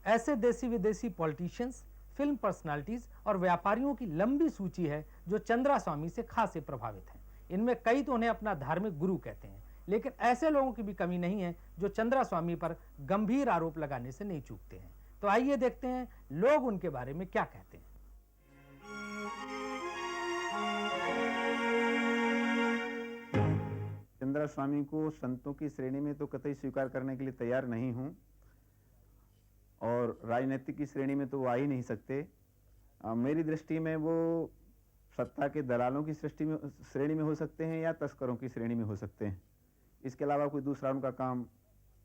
ऐसे देसी विदेशी पॉलिटिशियंस, फिल्म पर्सनालिटीज और व्यापारियों की लंबी सूची है जो चंद्रा स्वामी से खासे प्रभावित हैं। इनमें कई तो उन्हें अपना धार्मिक गुरु कहते हैं, लेकिन ऐसे लोगों की भी कमी नहीं है जो चंद्रा स्वामी पर गंभीर आरोप लगाने से नहीं चूकते हैं। तो आइए देखते हैं लोग उनके बारे में क्या कहते हैं। चंद्रा स्वामी को संतों की श्रेणी में तो कतई स्वीकार करने के लिए तैयार नहीं हूं, और राजनीतिक की श्रेणी में तो वो आ ही नहीं सकते। मेरी दृष्टि में वो सत्ता के दलालों की श्रेणी में हो सकते हैं या तस्करों की श्रेणी में हो सकते हैं। इसके अलावा कोई दूसरा उनका काम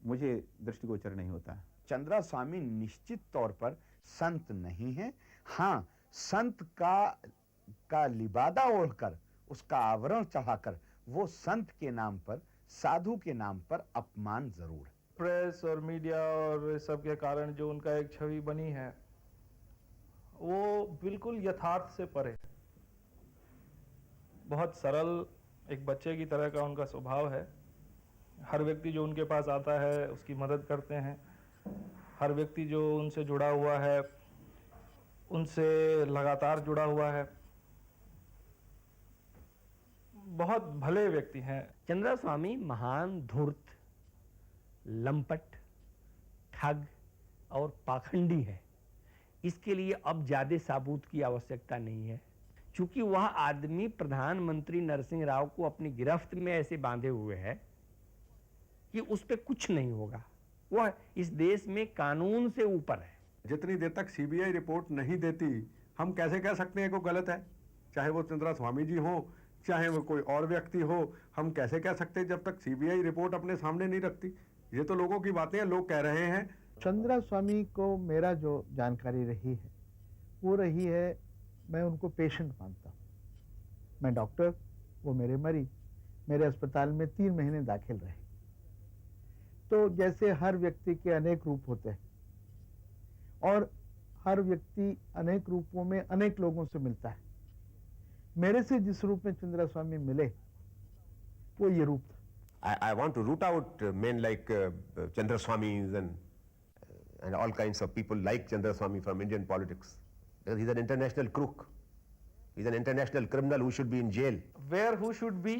मुझे दृष्टिगोचर नहीं होता। चंद्रा स्वामी निश्चित तौर पर संत नहीं है। हाँ, संत का लिबादा ओढ़कर, उसका आवरण चढ़ाकर वो संत के नाम पर, साधु के नाम पर अपमान जरूर है। प्रेस और मीडिया और सब के कारण जो उनका एक छवि बनी है वो बिल्कुल यथार्थ से परे। बहुत सरल, एक बच्चे की तरह का उनका स्वभाव है। हर व्यक्ति जो उनके पास आता है उसकी मदद करते हैं। हर व्यक्ति जो उनसे जुड़ा हुआ है उनसे लगातार जुड़ा हुआ है। बहुत भले व्यक्ति हैं। चंद्रा स्वामी महान धूर्त, लंपट, ठग और पाखंडी है। इसके लिए अब ज्यादा सबूत की आवश्यकता नहीं है, क्योंकि वह आदमी प्रधानमंत्री नरसिंह राव को अपनी गिरफ्त में ऐसे बांधे हुए है कि उस पर कुछ नहीं होगा। वह इस देश में कानून से ऊपर है। जितनी देर तक सीबीआई रिपोर्ट नहीं देती, हम कैसे कह सकते हैं कि गलत है? चाहे वो चंद्रा स्वामी जी हो, चाहे वो कोई और व्यक्ति हो, हम कैसे कह सकते हैं जब तक सीबीआई रिपोर्ट अपने सामने नहीं रखती? ये तो लोगों की बातें हैं, लोग कह रहे हैं। चंद्रा स्वामी को मेरा जो जानकारी रही है वो रही है, मैं उनको पेशेंट मानता हूँ। मैं डॉक्टर, वो मेरे मरीज, मेरे अस्पताल में 3 महीने दाखिल रहे। तो जैसे हर व्यक्ति के अनेक रूप होते हैं और हर व्यक्ति अनेक रूपों में अनेक लोगों से मिलता है, मेरे से जिस रूप में चंद्रा स्वामी मिले वो ये रूप था। I want to root out men like Chandra Swamis and all kinds of people like Chandra Swami from Indian politics. Because he's an international crook. He's an international criminal who should be in jail. Where who should be,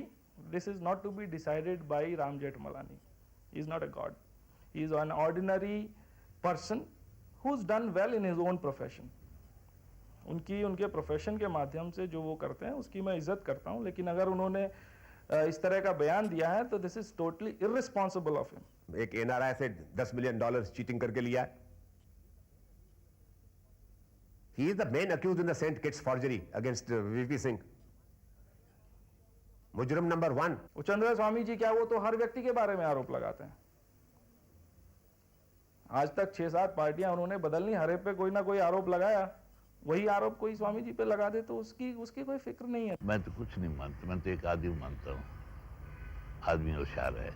this is not to be decided by Ram Jethmalani. He is not a god. He is an ordinary person who's done well in his own profession. उनके profession के माध्यम से जो वो करते हैं उसकी मैं इज्जत करता हूं, लेकिन अगर उन्होंने इस तरह का बयान दिया है तो this is totally irresponsible of him. एक एनआरआई से $10 मिलियन चीटिंग करके लिया। He is the main accused in the St. Kitts forgery against VP Singh. मुजरिम नंबर 1। वो चंद्रा स्वामी जी क्या, वो तो हर व्यक्ति के बारे में आरोप लगाते हैं। आज तक 6-7 पार्टियां उन्होंने बदलनी, हर एक पे कोई ना कोई आरोप लगाया। वही आरोप कोई स्वामी जी पे लगा दे तो उसकी कोई फिक्र नहीं है। मैं तो कुछ नहीं मानता, मैं तो एक आदमी मानता हूँ। आदमी होशियार है,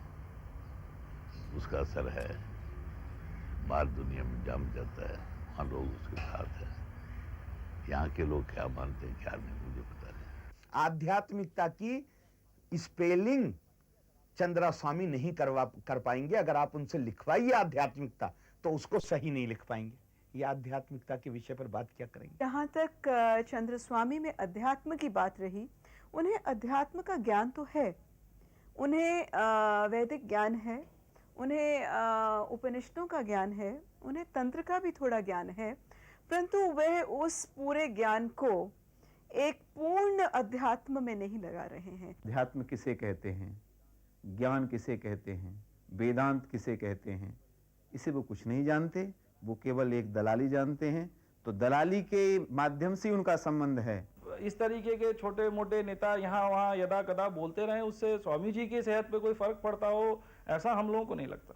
उसका असर है, बाहर दुनिया में जम जाता है, वहाँ लोग उसके साथ हैं। यहाँ के लोग क्या मानते हैं क्या नहीं मुझे पता नहीं। आध्यात्मिकता की स्पेलिंग चंद्रा स्वामी नहीं कर पाएंगे। अगर आप उनसे लिखवाइए आध्यात्मिकता तो उसको सही नहीं लिख पाएंगे। ये आध्यात्मिकता के विषय पर बात क्या करेंगे? जहाँ तक चंद्र स्वामी में अध्यात्म की बात रही, उन्हें अध्यात्म का ज्ञान तो है, उन्हें वैदिक ज्ञान है, उन्हें उपनिषदों का ज्ञान है, उन्हें तंत्र का भी थोड़ा ज्ञान है, परंतु वह उस पूरे ज्ञान को एक पूर्ण अध्यात्म में नहीं लगा रहे हैं। अध्यात्म किसे कहते हैं, ज्ञान किसे कहते हैं, वेदांत किसे कहते हैं, इसे वो कुछ नहीं जानते। वो केवल एक दलाली जानते हैं, तो दलाली के माध्यम से उनका संबंध है। इस तरीके के छोटे मोटे नेता यहाँ वहाँ यदा कदा बोलते रहे, उससे स्वामी जी की सेहत पे कोई फर्क पड़ता हो ऐसा हम लोगों को नहीं लगता।